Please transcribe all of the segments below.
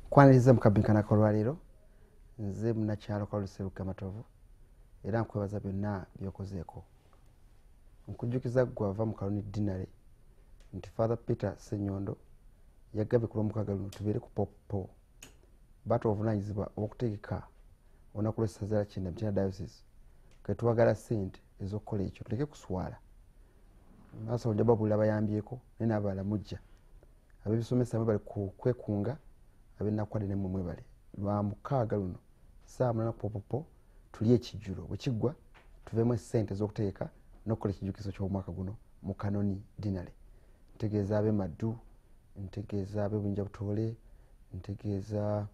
Kwaniriza mu Akabbinkano akolwaliro nze munakyalo kwa Sseruga Matovu era nkwebaza byonna byokozeeko. Nkujjukiza gwava mu kaloni dinale nti Father Peter Ssenyondo yagabye ku Lwomukaaga luno tubeere ku popo bato obuvunanyizibwa okutegeka olunaku lw'essaza lya Kyenda Mutina Diocese kwe tuwagala ssente ez'okukola ekyo tuleke kuswala. Maaso njaba bulira bayambyeko naye n'abalala mujja ab'ebisomesa mwe bali ku kwekunga abennakwade ne mmwe bale Lwamukaaga luno saa 8 popopo tuli ekijjulo bwe kiggwa tuveemu ssente z'okuteeka n'okukola ekijjukizo ky'omwaka guno mu kanoni dinale. Ntegeeza ab'e Maddu, ntegeeza ab'e Bunjabutoole, ntegeeza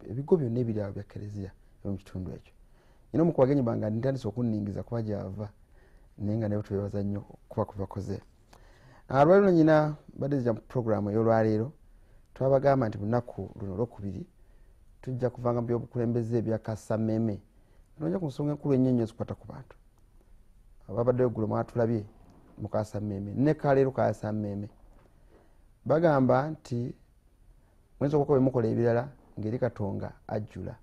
ebigo byonna ebirala bya Kereziya mu kitundu ekyo. Ino mu kubagenyi bange ntandise okunningiza kuba gyava naye nga naye tubeebaza nnyo kuba kubakoze. Lwali luno nyina badde zija mu puroguramu ey'olwaleero twabagamba nti lunaku luno Olwokubiri tujja kuvanga mu by'obukulembeze ebya Kassammeeme nojja ku nsonga enkulu ennyo nnyo ezikwata ku bantu ababadde eggulo mwatulabye mu Kassammeeme ne kaleero Kassammeeme bagamba nti mwezi okuba mukola ebirala ng'eri Katonga ajjula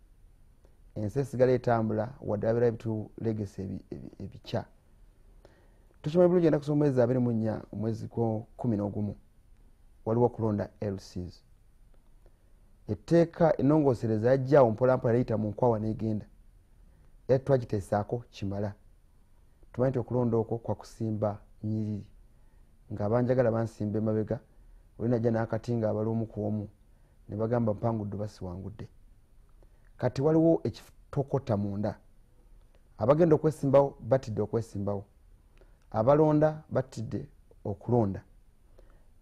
ensi esigala etambula wadde abeera ebitulegesa ebikya. Tukimanyi bulungi ennaku z'omwezi 24 omwezi gw'11 waliwo okulonda LCs. Etteeka ennongoosereza yajjaawo mpolampola yayita mu nkwawa n'egenda era twagiteesaako kimala. Tumanyi nti okulonda okwo kwa kusimba nnyiriri ng'abanjagala bansimba emabega oli najja n'akati ng'abala omu ku omu ne bagamba mpangudde basiwangudde. Kati waliwo ekitokota munda abagenda okwesimbawo batidde okwesimbawo abalonda batidde okulonda.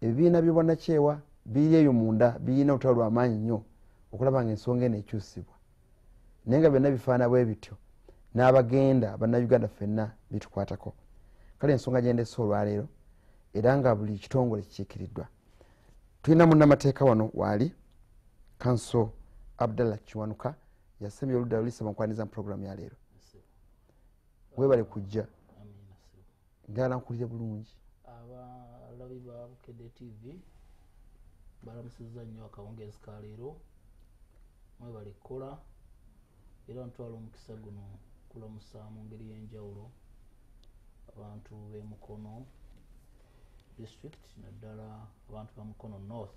Ebibiina by'obwannakyewa biri eyo munda birina olutalo lw'amaanyi nnyo okulaba ng'ensonga eno ekyusibwa naye nga byonna bifaana bwe bityo n'abagenda bannayuganda ffenna bitukwatako. Kale ensonga gye ndeese olwaleero era nga buli kitongole kikiikiriddwa. Tulina munnamateeka wano waali Kanso Abdallah Kiwanuka yasembye oludda lulisaba nkwaniza mu puroguramu ya leero. Weebale kujja njagala nkulire bulungi. Abalabi ba Bukedde TV balamusizza nnyo akawungeezi ka leero mwebale kukola era ntwala omukisa guno kulamusa mu ngeri y'enjawulo abantu b'e Mukono district naddala abantu ba Mukono North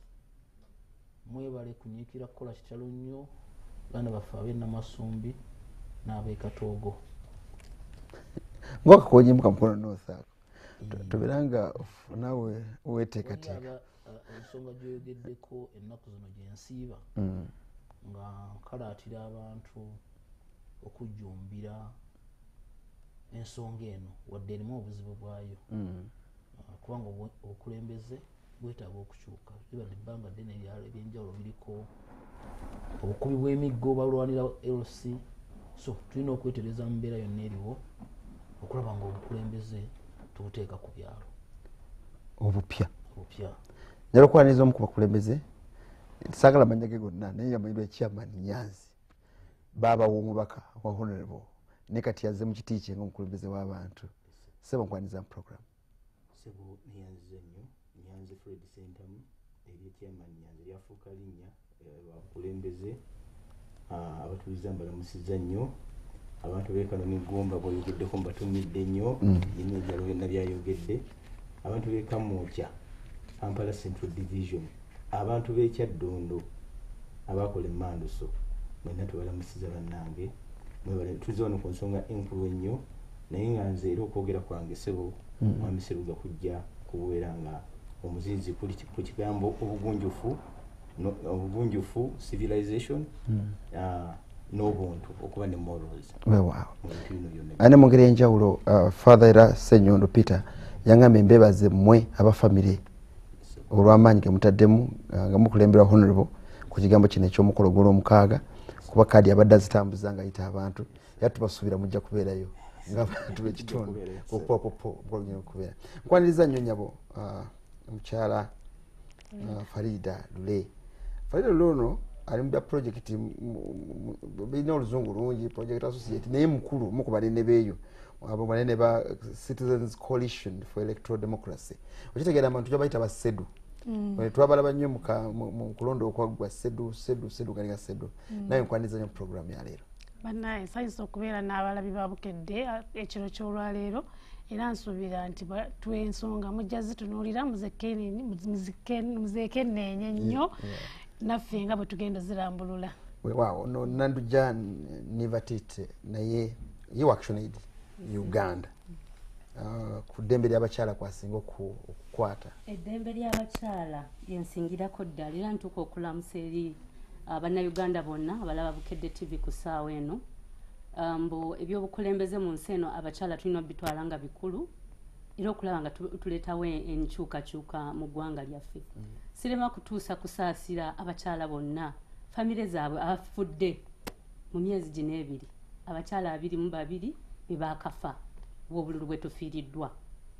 mwebale kunyiikira kukola kitalo nnyo baana baffe ab'e Namasumbi n'ab'e Katoogo ng'okakonyemu Mukono North ako tobeeranga naawe weeteekateeka ensonga gyoyogeddeko ennaku zino gye nsiiba nga nkalaatira abantu okujjumbira ensonga eno wadde erimu obuzibu bwayo kubanga obukulembeze bwetaaga okukyuka libadde ebbanga ddene ebyenjawulo biriko obukubi bw'emiggo balwanira LC so tulina okwetereza mu mbeera yonna eriwo okulaba nga obukulembeze tubuteeka ku byalo obupya. Njala okwaniriza omu ku bakulembeze saagala manya ge gonna naye yamanyirwa ekyama Nyanzi baabawo omubaka wa honorable ne kati yazze mu kiti kye ng'omukulembeze w'abantu. Sebo nkwaniza mu puroguramu. Sebo niyanziza nnyo Nyanzi Fred Ssentamu ery'ekyama Nyanzi lyafuuka linnya abakulembeze abatuliza mbalamusizza nnyo abantu b'ekanoni Gomba bw'oyogeddeko mbatumidde nnyo yina ebyalo byonna byayogedde abantu b'e Kamwokya Kampala Central Division abantu b'ekyaddondo abakola emmanduso mwenna tubalamusiza bannange tulize wano ku nsonga enkulu ennyo naye nga nze era okwogera kwange Sebo mwami Sseruga kujja kubeera nga omuzinzi ku kigambo obugunjufu civilization n'obuntu okuba ne morals. Ane mu ngeri y'enjawulo Father era Ssenyondo Peter yangambye mbeebaze mmwe abafamire olw'amaanyi ge mutaddemu nga mukulemberwa honorable ku kigambo kino eky'omukolo gw'Olwomukaaga kuba kaadi abadde azitambuza ng'ayita abantu era tubasuubira mujja kubeerayo ng'abantu b'ekitundu okubeera. Nkwaniriza nnyo nnyabo omukyala Farida Lule. Farida Lule ono ali mu bya projekiti birina oluzungu lungi project associate naye mukulu mu ku banene beeyo abo banene ba Citizens Coalition for Electoral Democracy. Okitegeera abantu tujja bayita basedu twabalaba nnyo mu kulonda okwaggwa Sseruga galinga Sseruga naye nkwaniriza nnyo program ya leero bannaye nsanyusa okubeera n'abalabi ba Bukedde ekiro ky'olwaleero era nsuubira nti twensonga mujja zitunuulira muzeekenneenye nnyo naffe nga bwe tugenda zirambulula weewaawo no Nandujja Nivatite naye ye Action Aid Uganda ku ddembe ly'abakyala kwasinga okukwata eddembe ly'abakyala lyensingirako ddala era ntuuka okulamusa eri bannayuganda bonna abalaba Bukedde TV ku ssaawa eno mbu ebyobukulembeze mu nsi eno abakyala tulina obitwala nga bikulu era okulaba nga tuleetawo enkyukakyuka mu ggwanga lyaffe sirema kutuusa kusaasira abakyala bonna famire zaabwe abafudde mu myezi gino ebiri abakyala 22 be baakafa bw'obululu bwe tufiiriddwa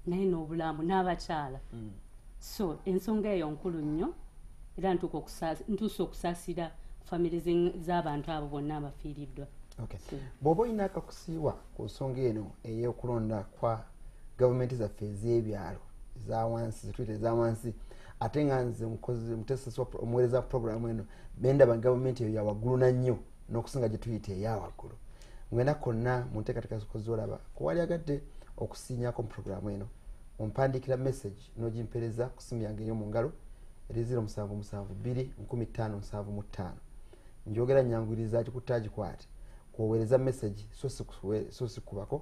naye n'obulamu n'abakyala so ensonga eyo nkulu nnyo era ntuusa okusaasira famire z'abantu abo bonna abafiiriddwa. bw'oba olina akakusiiwa ku nsonga eno ey'okulonda kwa gavumenti zaffe ez'ebyalo ezawansi zetuyita ezawansi ate nga nze omuweereza puroguramu eno bendaba gavumenti eyo yawaggulu nnyo n'okusinga gye tuyita eyawaggulu mwena konna mu nteekateeka zolaba kuwali agadde okusiinyako mu puroguramu eno ompandiikira message n'ogimpereza ku simu yange ey'omu ngalo eri 07721575 njogera nyanguyiriza kikutagikwate kuweereza message so sikubako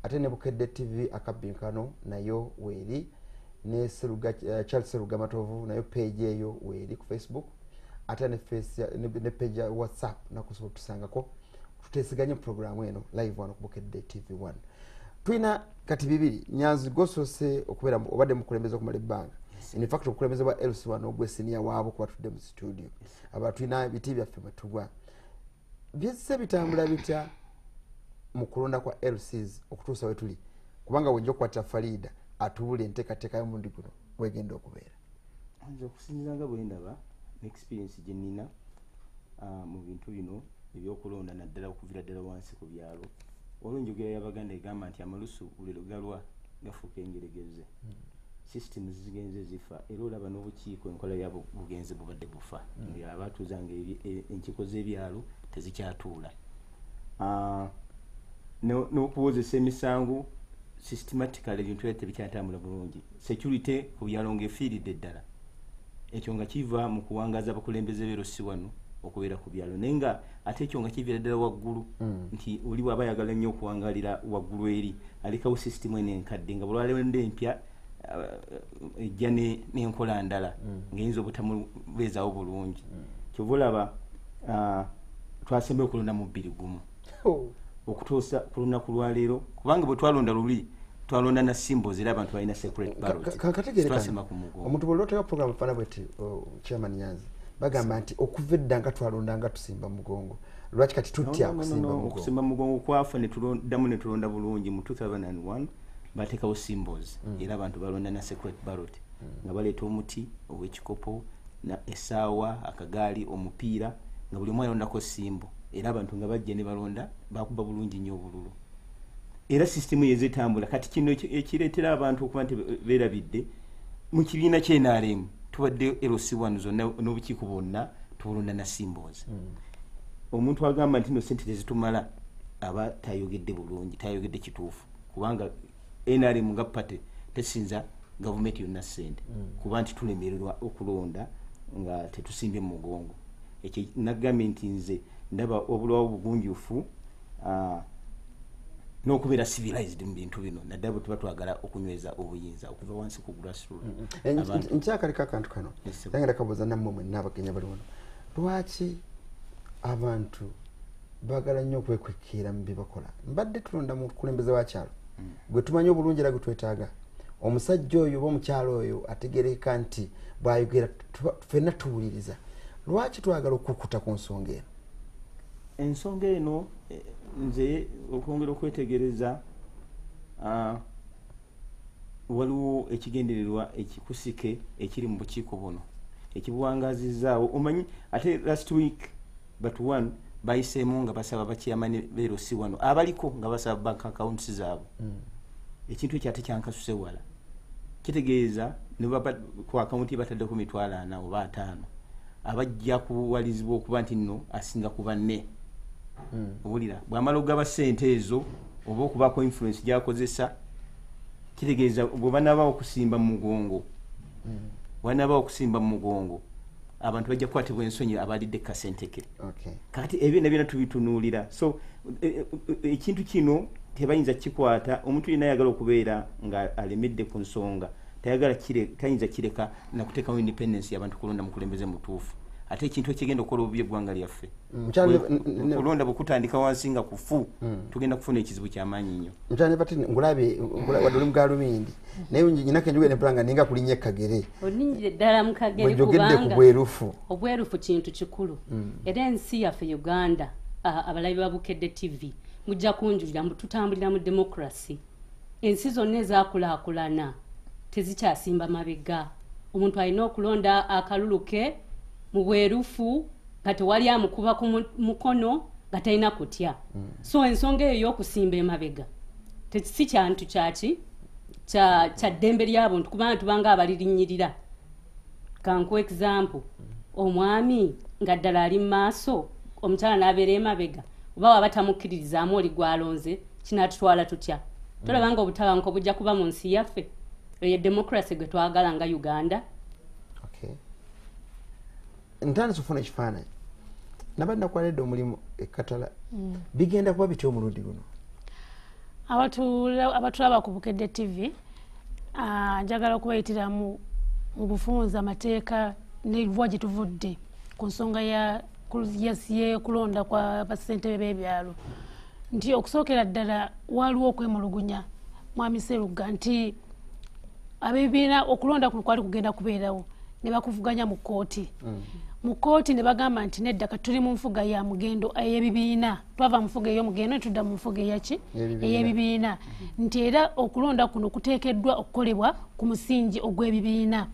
ate ne Bukedde TV Akabbinkano nayo weeri ne Sseruga Charles Sseruga Matovu nayo page eyo weeri ku Facebook ate ne page ya WhatsApp nakusobola otusangako tuteesiganye programu eno live wano ku Bukedde TV 1 twina kati bibiri Nyanzi gosose okubeera obadde mukulembeza okumala ebbanga in fact okukulembeza bwa LC1 ogwe senior waabo kuba tudde mu studio aba twina biti byaffe matugwa byese bitambula bitya mu kulonda kwa LCs okutuusa we tuli kubanga wenjo kwata Farida atuule enteekateeka y'omundi guno wegenda okubeera nze okusinziira nga bwe ndaba experience gye nnina mu bintu bino ebyokulonda naddala okuvira ddala wansi ku byalo olw'enjogera y'Abaganda egamba nti amalusu buli lugalwa gafuuka engeregeze systems zigenze zifa era olaba n'obukiiko enkola yabo bugenze bubadde bufa abaatuuzanga enkiiko z'ebyalo tezikyatuula n'okuwozesa emisango systematically ebintu ebyo tebikyatambula bulungi security ku byalo ng'efiiridde ddala ekyo nga kiva mu kuwangaza abakulembeze b'LC1 okubeera ku byalo naye nga ate ekyo nga kiviira ddala waggulu nti oli bw'aba ayagala nnyo okuwangalira waggulu eri alekawo system eno enkadde nga bulwalende empya ejja n'enkola ndala ng'eyinza obutamubeezaawo bulungi kyova olaba twasembe okulonda mu 21 okutuusa ku lunaku lwaleero kubanga bwe twalonda luli twalonda na symbols era abantu balina separate ballot twasema ku mugongo omuntu bwe loteka program fana bweti chairman Nyanzi bagamba nti okuva edda nga twalonda nga tusimba mugongo lwaki kati tutya okusimba mugongo kwafa ne tulonda bulungi mu 2001 bateekawo symbols era abantu balonda na separate ballot nga baleeta omuti ow'ekikopo na essaawa akagaali omupiira nga buli omu alondako simbo era abantu nga bajja ne balonda bakuba bulungi nnyo obululu era system yezetambula kati kino ekireetera abantu okuba nti beerabidde mu kibiina ky'NRM tubadde LC1 zonna n'obukiiko bwonna tubulonda na symbols omuntu agamba nti no sente tezitumala aba tayogedde bulungi tayogedde kituufu kubanga NRM nga pate tesinza gavumenti yonna ssente kuba nti tulemererwa okulonda nga tetusimbye mu mugongo ekyo nagambye nti nze ndaba obulawo bugunjufu n'okubeera civilized mu bintu bino naddala bwe tuba twagala okunyweza obuyinza okuva wansi ku grassroots nkyakaleka akantu kano yangenda kabuuza nammwe mwenna abagenya bali wano lwaki abantu baagala nnyo okwekwekera mu bye bakola mbadde tulonda mu kulembeza wa kyalo gwe tumanyi obulungi era gwe twetaaga omusajja oyo oba omukyalo oyo ategereka nti bw'ayogera ffenna tuwuliriza lwaki twagala okukuta ku nsonga eno ensonga eno nze okwongera okwetegereza waliwo ekigendererwa ekikusike ekiri mu bukiiko buno ekibuwangazizaawo omanyi ate last week but one bayiseemu nga basaba bakiyamani b'LC1 abaliko nga basaba bank accounts zaabwe ekintu ekyo ate kyankasuse wala kitegeeza ku akawunti bataddeko mitwalo 4 oba 5 abajja kuwalizibwa okuba nti nno asinga ku banne. Owulira bw'amala okugaba ssente ezo oba okubaako influence gy'akozesa kitegeeza bwe banaba okusimba mu mugongo abantu bajja kukwatibwa ensonyi abalidde kasente ke. Kati ebyo nabyo tubitunuulira. So ekintu kino tebayinza kikwata omuntu yenna ayagala okubeera nga alemedde ku nsonga tayinza kireka nakuteekawo independence y'abantu kulonda mukulembeze mutuufu. Ate ekintu ekigenda okukola obubi eggwanga lyaffe kulonda bwekutandika wansi nga kufu tugenda kufuna ekizibu ky'amaanyi nnyo. Mkyane bati ngulabe wadde mu galubindi naye nyinako enjuga nepulanga ninga kulinnya Kagere olinnyire ddala mu Kagere kubanga obwerufu kintu kikulu era ensi yaffe Uganda abalabi ba Bukedde TV mujja kunjulira mbu tutambulira mu democracy. Ensi zonna ezaakulaakulana tezikyasimba mabega. Omuntu alina okulonda akalulu ke mu bwerufu nga tewali amukuba ku mukono nga talina kutya. So ensonga eyo y'okusimba emabega si kyantu kya ddembe ly'abuntu kubanga tubanga abalirinyirira. Kankuwa example omwami nga ddala ali mu maaso omukyala n'abeera emabega oba waba tamukkiririzaamu oli gwalonze kinaatutwala tutya. Tolabanga obutabanguko bujja kuba mu nsi yaffe eyo democracy gwe twagala nga Uganda. Ntandise okufuna ekifaananyi nabadde nakwaledde omulimu ekkatala bigenda kuba bityo omulundi guno abatulaba ku Bukedde TV njagala okubayitira mu bufunza amateeka n'ebivuga gye tuvudde ku nsonga y'okulonda kwa bassentebe b'ebyalo nti okusookera ddala waliwo okwemulugunya mwami Sseruga nti abeebiina okulonda kuno kwali kugenda kubeerawo ne bakuvuganya mu kkooti. Mu kkooti ne bagamba nti nedda kati tuli mu nfuga ya mugendo ey'ebibiina twava mu nfuga ey'omugendo ne tudda mu nfuga ey'ebibiina nti era okulonda kuno kuteekeddwa okukolebwa ku musingi ogw'ebibiina.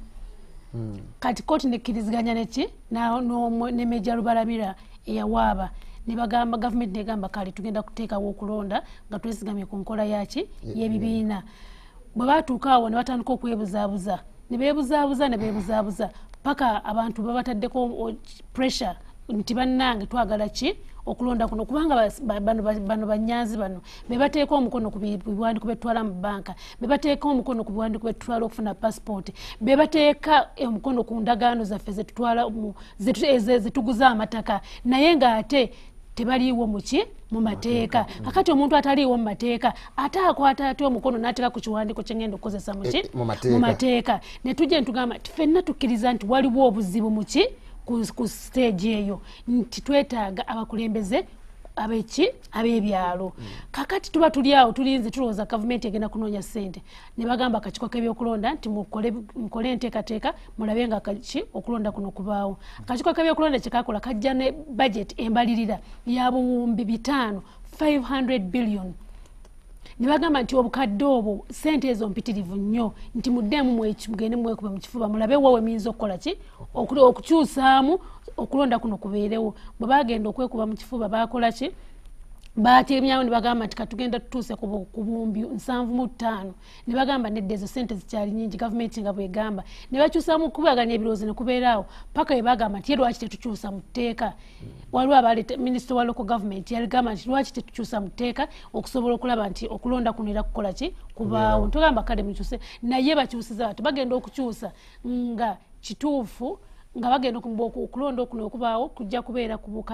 Kati kkooti nekkiriziganya ne Meja Lubalabira eyawaaba ne bagamba gavumenti negamba kale tugenda kuteekawo okulonda nga twesigamye ku nkola y'ebibiina. Bwe baatuuka awo ne batandika okwebuzaabuza ne beebuzaabuza paka abantu babataddeko pressure nti bannange twagala ki okulonda kuno kubanga bano banyanzi bano bebateeka omukono ku biwandiiko betwala mu banka bebateeka omukono ku biwandiiko betutwala okufuna passport bebateeka omukono ku ndagaano zaffe zetuguza amataka naye ng'ate tebaliiwo mu mateeka. Kakati omuntu ataliiwo mu mateeka ate akwata ate omukono n'ateeka ku kiwandiiko kye ngenda okukozesa mu mateeka. Ne tujja ntugamba ffenna tukkiriza nti waliwo obuzibu ku stage eyo nti twetaaga abakulembeze ab'ebyalo. Kakati tuba tuli awo tulinze tulowooza gavumenti egenda kunoonya ssente ne bagamba akakiiko k'ebyokulonda nti mukole enteekateeka mulabe nga okulonda kuno kubaawo. Akakiiko k'ebyokulonda kye kakola kajja ne budget embalirira ya buwumbi 500 billion. Ne bagamba nti obukadde obwo ssente ezo mpitirivu nnyo nti muddemu mugende mwekuba mu kifuba mulabe wawe muyinza okukola ki okukyusaamu okulonda kuno kubeerewo. Bwe bagenda okwekuba mu kifuba bakola ki batemyawo ne bagamba nti katugenda tutuuse ku buwumbi 75. Ne bagamba nedda ezo ssente zikyali nnyingi gavumenti nga bwegamba ne bakyusaamu okubaganya ebirowoozo ne kubeeraawo paka bwe bagamba nti lwaki tetukyusa mu tteeka. Waliwo abaleeta minisita wa local government yaligamba nti lwaki tetukyusa mu tteeka okusobola okulaba nti okulonda kuno era kukola ki kubaawo. Ntugamba kale mukyuse naye bakyusiza bati bagenda okukyusa nga kituufu nga bagenda okulonda okuno okubaawo kujja kubeera ku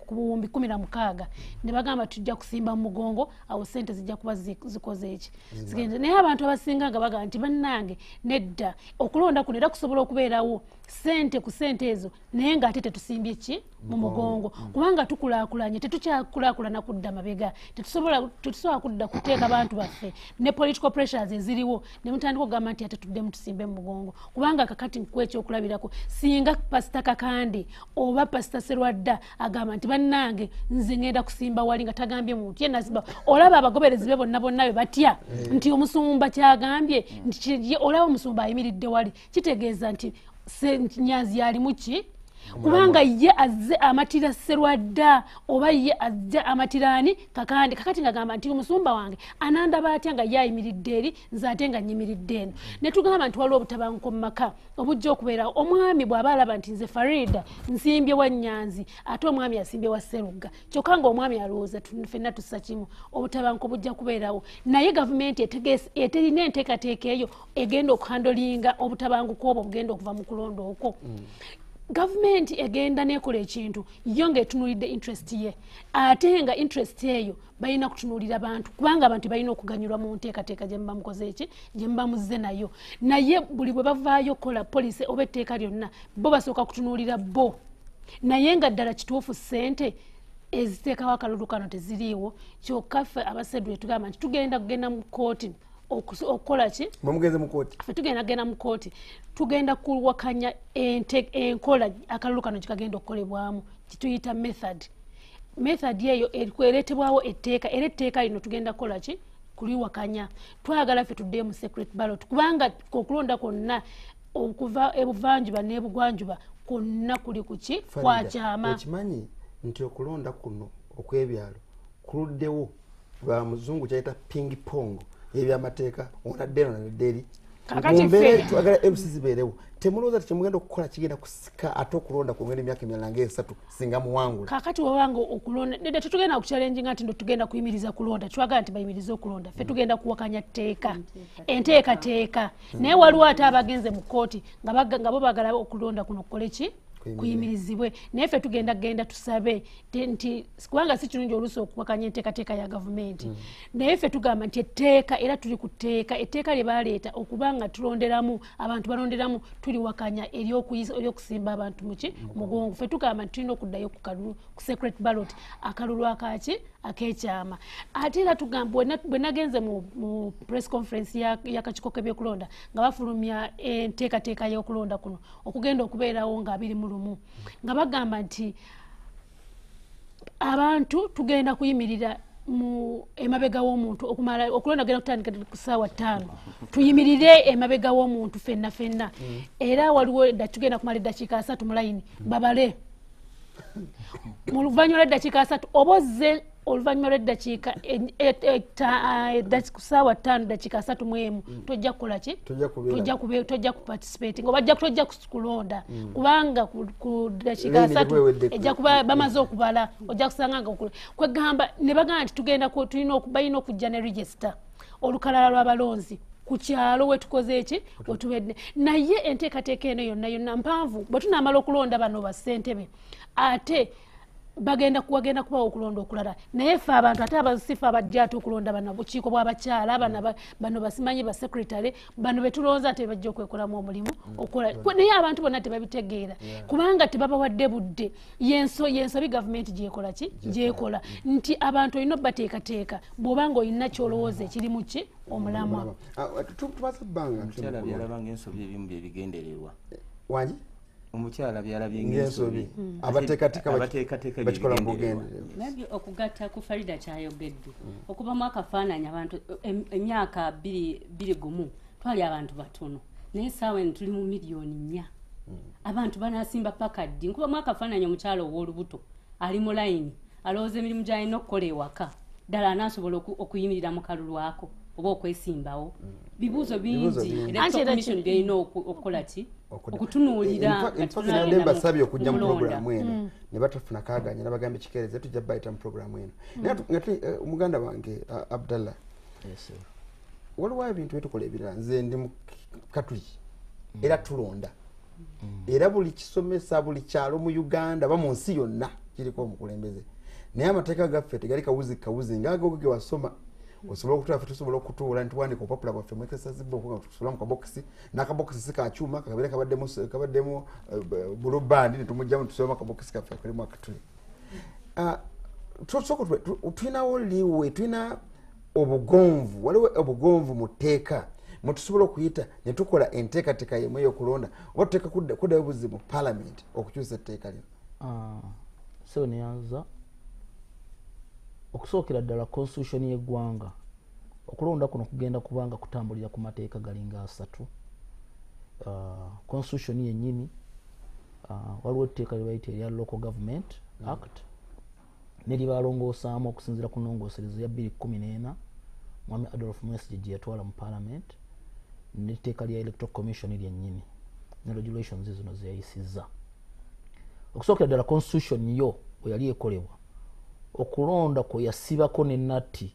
buwumbi 16. Ne bagamba tujja kusimba mu mugongo awo ssente zijja kuba zikoze eki zigenda. Naye abantu abasinga nga bagamba nti bannange nedda okulonda kuno era kusobola okubeerawo ssente ku ssente ezo naye ng'ate tetusimbye ki mu mugongo kubanga tukulaakulanye tetukyakulaakulana kudda mabega tetusobola kudda kuteeka abantu baffe ne political pressures eziriwo ne mutandika okugamba nti ate tuddemu tusimbe mu mugongo kubanga kakati nkwekyokulabirako singa pasita Kakande oba pasita Sserwadda agamba nti bannange nze ngenda kusimba wali nga tagambye muntu yenna simba olaba abagoberezi be bonna be batya nti omusumba kyagambye nti olaba omusumba ayimiridde wali kitegeeza nti nyanzi yalimu ki kubanga ye azze amatira Sserwadda oba ye azze amatirani kakati ngagamba nti omusumba wange anandaba atya nga yayimiridde eri nze ate nga nyimiridde eno ne tugamba nti waliwo obutabanguko mu maka obujja okubeera omwami bw'aba alaba nti nze Farida nsimbye wa Nyanzi ate omwami asimbye wa Sseruga kyokka nga omwami alowooza ffenna tussa kimu obutabanguko bujja kubeerawo naye gavumenti eterina enteekateeka eyo egenda okuhandolinga obutabanguko obwo bugenda okuva mu kulonda okwo gavumenti egenda nekola ekintu yo ng'etunuulidde interest ye ate nga interest eyo balina kutunuulira abantu kubanga abantu balina okuganyulwa mu nteekateeka gye muba mukoze eki gye muba muzze nayo naye buli bwe bavaayo kola poliisi oba etteeka lyonna bo basooka kutunuulira bo naye nga ddala kituufu ssente eziteekawo akalulu kano teziriiwo kyokka ffe abasedule tugamba nti tugenda kugenda mu kooti okukola ki mumugenze mu kooti ffe tugenda mu kooti tugenda kuwakanya enkola akalulu kano kikagenda okukolebwamu kituyita method eyo ereetebwawo etteeka era etteeka lino tugenda kukola ki kuliwakanya twagala ffe tuddeyo mu secret ballot kubanga okulonda kwonna okuva ebuvanjuba n'ebugwanjuba kwonna kuli kuki kwakyama okimanyi nti okulonda kuno okw'ebyalo kuluddewo lwa muzungu kyayita ping pong ebyamateeka onadde eno nadde eri mumbeera twagala MC zibeerewo temulowooza tekimugenda okukola kigenda kusika ate okulonda kwongera emyaka emirala ng'esatu singa muwangula kakati wabanga okulonda nedda tetugenda kuchallenging nti ndo tugenda kuyimiriza kulonda twagala nti bayimirize okulonda ffe tugenda kuwakanya tteeka enteekateeka naye waliwo ate abagenze mu kkooti nga bo bagala okulonda kuno kukole ki kuyimirizibwe naye ffe tugenda tusabe nti kubanga si kirungi oluusi okuwakanya enteekateeka ya gavumenti naye ffe tugamba nti etteeka era tuli ku tteeka etteeka lye baleeta okubanga tulonderamu abantu balonderamu tuliwakanya ery'okusimba abantu muki mugongo ffe tugamba nti tulina okuddayo ku secret ballot akalulu akaki akekyama ate era tugamba bwe nagenze mu press conference y'akakiiko k'ebyokulonda nga bafulumya enteekateeka y'okulonda kuno okugenda okubeerawo nga 21 nga bagamba nti abantu tugenda kuyimirira mu emabega w'omuntu okumala okulonda genda kutandika ku ssaawa 5 tuyimirire emabega w'omuntu fenna era waliwo tugenda kumala eddakiika 3 mu layini babale mu luvannyuma lw'eddakiika 3 obozze oluvannyuma lw'eddakiika ssaawa 5 dakiika 3 mu emu tojja kukola ki tojja kuparticipate nga tojja kulonda kubanga ku dakiika 3 ejja kuba bamaze okubala ojja kusanga nga kwegamba ne bagamba nti balina okujja ne register olukalala lw'abalonzi ku kyalo wetukoze eki wetubedde naye enteekateeka eno yonna mpanvu bwe tunaamala okulonda bano ba Ssentebe ate bagenda kubawo okulonda okulala naye ffe abantu ate abasifa abajja ate okulonda bano bukiiko bw'abakyala bano basimanyi ba secretary bano betulonza ate bajja okwekolamu omulimu okola naye abantu bonna tebabitegeera kubanga tebabawadde budde yensobi gavumenti gyekola ki gyekola nti abantu olina obbateekateeka bw'obanga olina kyolowooza ekirimu ki omulamwa tumaze ebbanga omukyala byalabanga ensobi ebimu byebigendererwa wangi omukyala byalabye ng'ensobi abateekateeka bakikola mu bugenderevu nabyo okugatta ku Farida kyayogedde okuba mu akafaananyi abantu emyaka 21 twali abantu batono naye saawa eno tuli mu miliyoni 4 abantu banasimba pakaddi nkuba mu akafaananyi omukyala ow'olubuto ali mu layini alowooza emirimu gy'alina okukola ewaka ddala anaasobola okuyimirira mu kalulu ako oba okwesimbawo bibuuzo bingi electoral byerina okukola ki okutunuulira nade basabye okujja mu programu eno ne batafuna kaaganya nabagamba ekikeereze tujja bayita mu programu eno naye omuganda wange Abdallah waliwo ebintu byetukola ebirala nze ndi mu katuliki era tulonda era buli kisomesa buli kyalo mu Uganda ba mu nsi yonna kiriko omukulembeze naye amateeka gaffe tegali kawuzi ngaago ge wasoma osobola okutula tusobola okutuula nti wandika opapula bwaffe mwekesa zibba okuga tusobola mu kabokisi n'akabokisi si kakyuma kakabere kabaddemu bulubandi ne tumugjamu tusobola mu kabokisi kaffe kalimu akatuli tulinawo liwe tulina obugonvu waliwo obugonvu mu tteeka mwe tusobola okuyita ne tukola enteekateeka yemu ey'okulonda oba tuteeka kuddayo buzi mu palamenti okukyusa etteeka lino so neyanza okusookera ddala constitution y'eggwanga okulonda kuno kugenda kubanga kutambulira ku mateeka galinga 3 constitution yennyini waliwo etteeka lye bayita erya Local Government Act ne libalongoosaamu okusinziira ku nnongoosereza ya 2014 mwami Adolf Mwesigye gye yatwala mu Parliament n'etteeka lya Electoral Commission lyennyini ne regulations zino zeyayisizza. Okusookera ddala constitution yo bwe yali ekolebwa okulonda kwe yasibako ne natti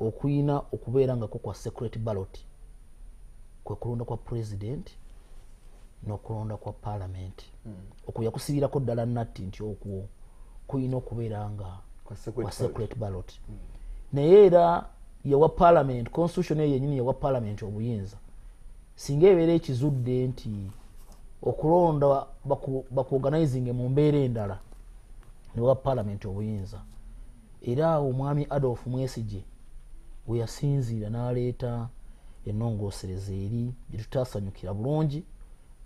okuyina okubeera nga kwa secret ballot kwe kulonda kwa president n'okulonda kwa parliament okwo yakusibirako ddala natti nti okwo kuyina okubeera nga kwa secret ballot naye era yawa parliament constitution eyo yennyini yawa parliament obuyinza singa ebeera ekizudde nti okulonda bakuorganizing mu mbeera endala newa parliament obuyinza. Era awo omwami Adolf Mwesigye we yasinziira n'aleeta ennongoosereza eri gye tutaasanyukira bulungi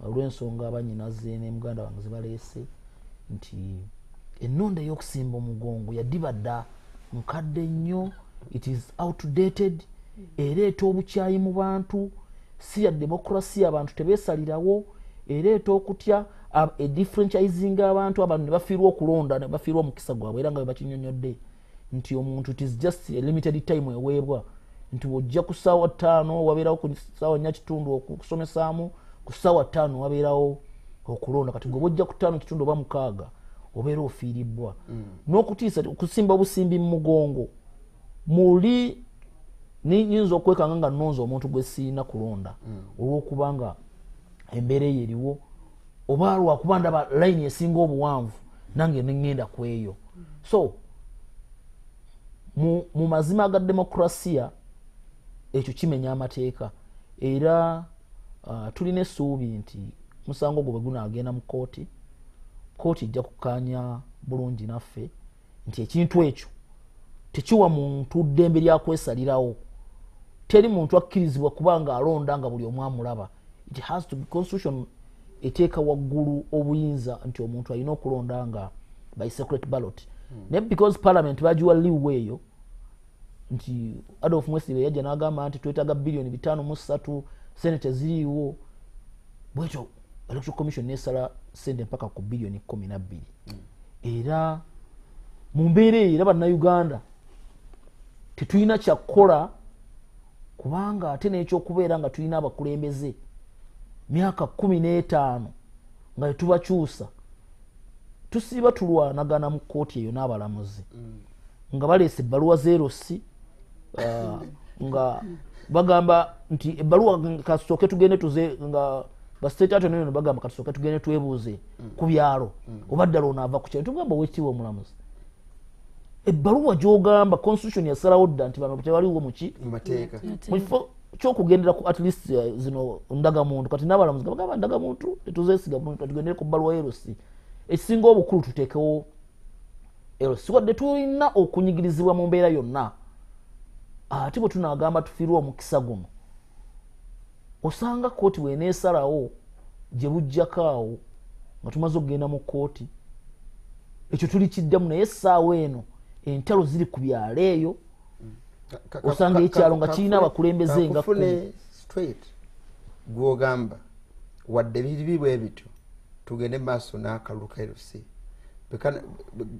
olw'ensonga abanyinaze ne muganda wange zibaleese nti ennonda ey'okusimba omugongo yadibadda nkadde nnyo, it is outdated, ereeta obukyayi mu bantu, si ya demokrasi, abantu tebeesalirawo, ereeta okutya differentializing abantu ne bafiirwa okulonda ne bafiirwa omukisa gwabwe era nga bwe bakinyonyodde nti omuntu it is just a limited time eweebwa nti ojja ku ssaawa 5 wabeerawo ku ssaawa 4 okusomesaamu, ku ssaawa 5 wabeerawo okulonda. Kati gwe bojja ku 5 oba 6 obeera ofiiribbwa n'okutiisa okusimba obusimbi mu mugongo muli niyinza okwekanga nga nnonza omuntu gwe siina kulonda olw'okubanga embeera eyo eriwo oba lwakuba ndaba layini esinga obuwanvu nange nengenda ku eyo. So mu mazima ga demokrasiya ekyo kimenya amateeka era tulina essuubi nti musango gwe bwe gunaagenda mu kooti ejja kukkaanya bulungi naffe nti ekintu ekyo tekiwa muntu ddembe lya kwesalirawo. Teri muntu akkirizibwa kubanga alonda nga buli omu amulaba. It has to be constitution eteeka waggulu obuyinza nti omuntu alina okulonda nga by secret ballot. Naye because parliament bagiwa liwe eyo nti Adolf Mwesigye yajja n'agamba nti twetaaga bilioni 5.3 senate ziriiwo bwekyo electoral commission nesala sente mpaka ku bilioni 12. Era mu mbeera eyo era bannayuganda tetulina kyakukola kubanga ate n'ekyokubeera nga tulina abakulembeze myaka 15 nga tetubakyusa tusiiba tulwanagana mu kooti eyo n'abalamuzi nga baleese ebbaluwa LC nga bagamba nti ebbaluwa kasooke tugende tuze nga bastate attorney no bagamba kasooke tugende twebuuze ku byalo oba ddala onaava ku kyalo tugamba weekitiibwa omulamuzi ebbaluwa gy'ogamba constitution yasalawo dda nti bano tebaliwo muki mateeka mukifo kyokugendera ku at least zino ndagamuntu kati n'abalamuzi bagamba ndagamuntu tetuzeesiga bulungi tugendere ku bbaluwa LC ekisinga obukulu tuteekewo LC wadde tulina okunyigirizibwa mu mbeera yonna ate bwe tunaagamba tufiirwa omukisa guno osanga kooti bw'eneesalawo gye bujjako awo nga tumaze okugenda mu kooti ekyo tuli kiddamu naye essaawa eno entalo ziri ku byalo eyo osanga ekyalo nga kirina abakulembeze nga kufune straight gwogamba wadde biri bwe bityo tugende maaso n'akalulu ka LC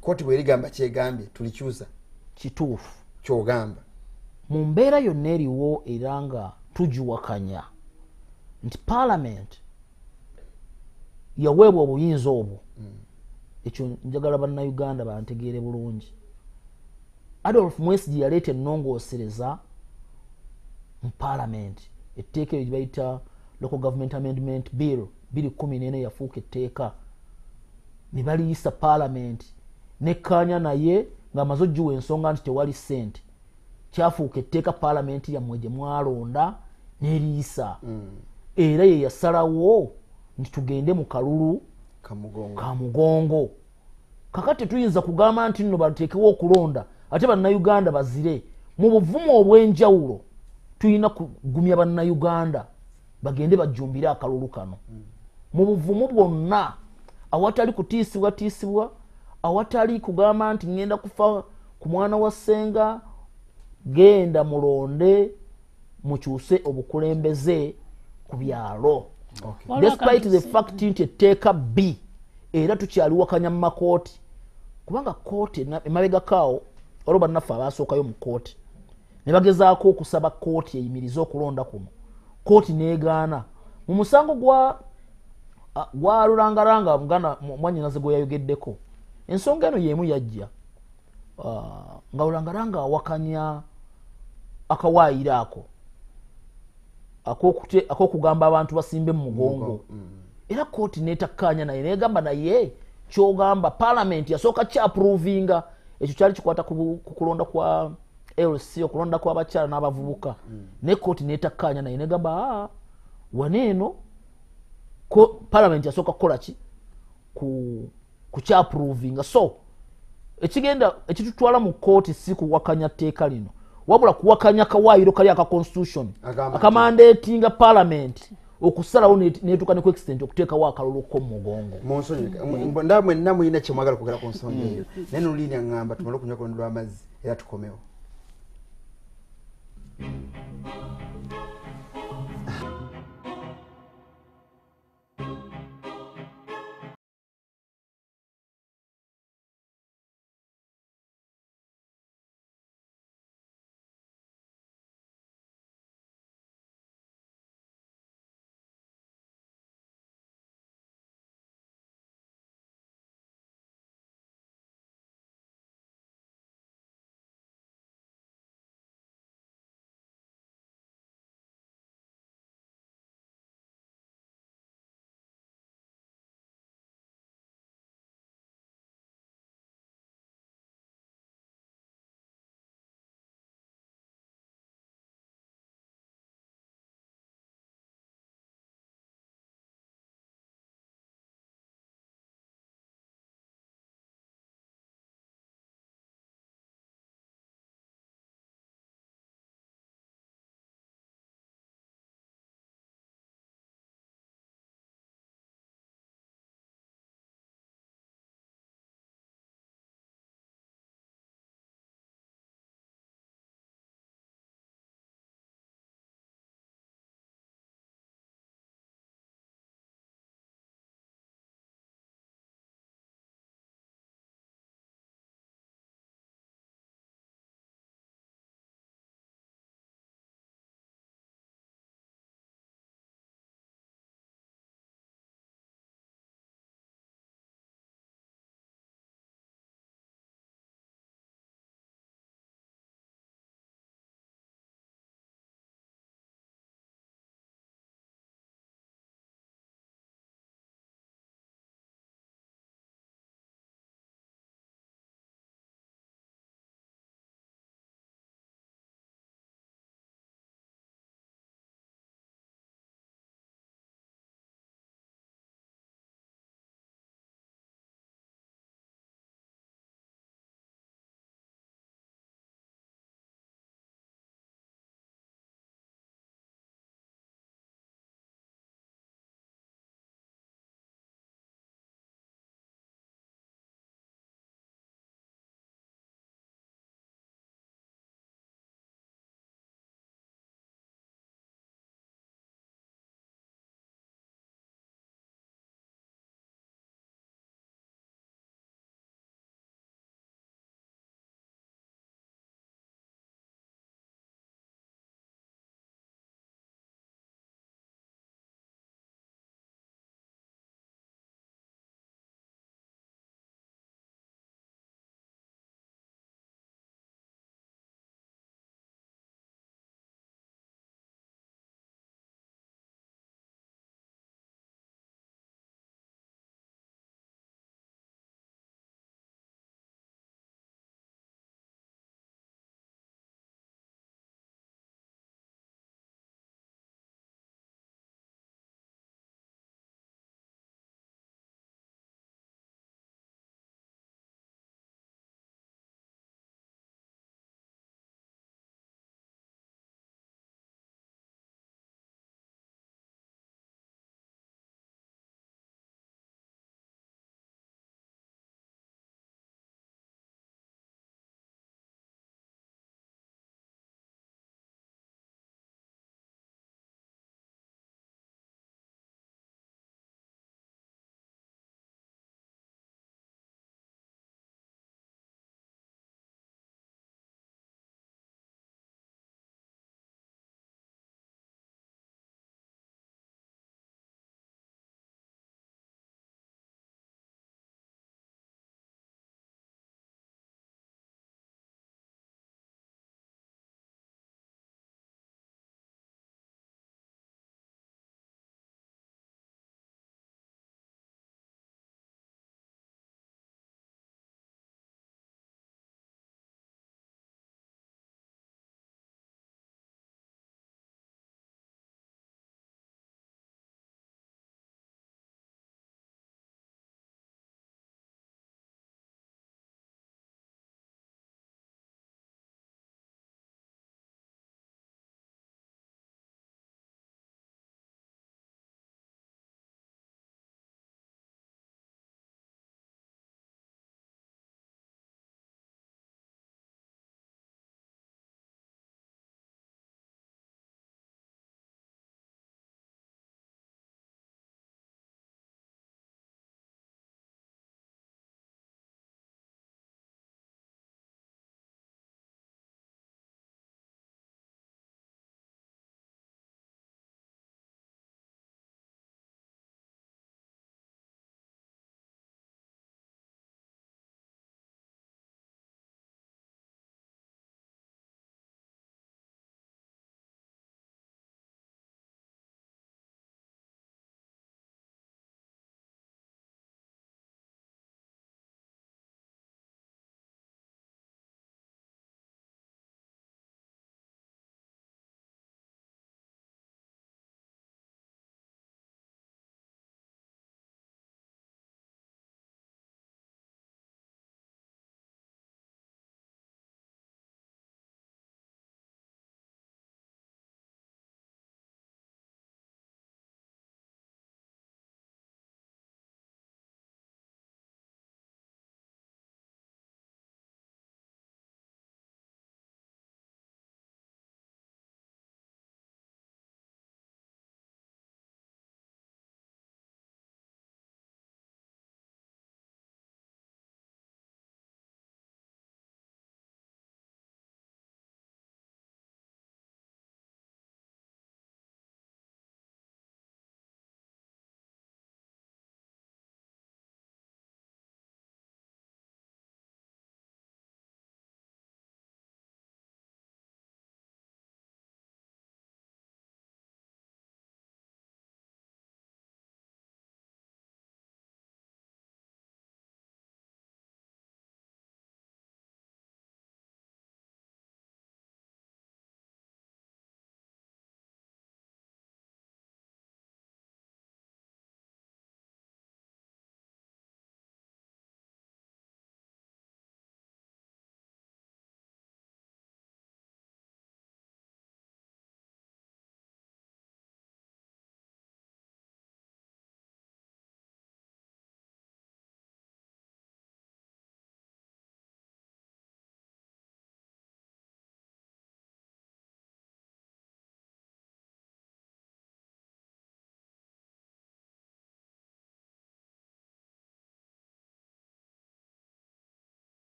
kooti bwerigamba kyegambye tulikyusa kituufu kyogamba mu mbeera yonna eriwo era nga tugiwakanya nti parliament yaweebwa obuyinza obwo ekyo njagala bannayuganda bantegeere bulungi. Adolf Mwesigye yaleeta ennongoosereza mu parliament etteeka eryo bayita Local Government Amendment Bill 2014 yafuuka etteeka ne baliyisa parliament nekkaanya naye ng'amaze oggiwa ensonga nti tewali ssente kyafuuka etteeka parliament yammwe gye mwalonda n'eriyisa era ye yasalawo nti tugende mu kalulu ka mugongo. Kakati tetuyinza kugamba nti nno bateekewo okulonda ate bannayuganda bazire mu buvumu obw'enjawulo. Tulina kugumya bannayuganda bagende bajjumbire akalulu kano mu buvumu bwonna awatali kutiisibwa awatali kugamba nti ngenda kufa ku mwana wa ssenga. Genda mulonde mukyuse obukulembeze ku byalo despite the fact nti etteeka B era tukyaliwakanya mu makooti kubanga kooti emabega kaawo waliwo bannaffe abaasookayo mu kooti ne bagezaako okusaba kooti eyimirize okulonda kuno kooti neegaana mu musango gwa lulangalanga muganda mwanyinaze gwe yayogeddeko ensonga eno y'emu yajja nga lulangalanga awakanya akawaayiro ako ak'okugamba abantu basimbe mu mugongo era kooti neetakkaanya naye neegamba naye kyogamba paalamenti yasooka kyapuruvinga ekyo kyali kikwata ku kulonda kwa LC okulonda kwa abakyala n'abavubuka ne kooti neetakkaanya naye negamba waneeno paalamenti yasooka kukola ki ku kyapuruvinga so ekitutwala mu kooti si kuwakanya tteeka lino wabula kuwakanya kawaayiro kali aka constitution akamandatinga paalamenti okusalawo netuuka ne ku extent okuteekawo akalulu ko mu mugongo ndamwe namuyina kyemwagala kwogera ku nsonga eyo naye nolini aŋŋamba tumale okunywa kulonda lw'amazzi era tukomewo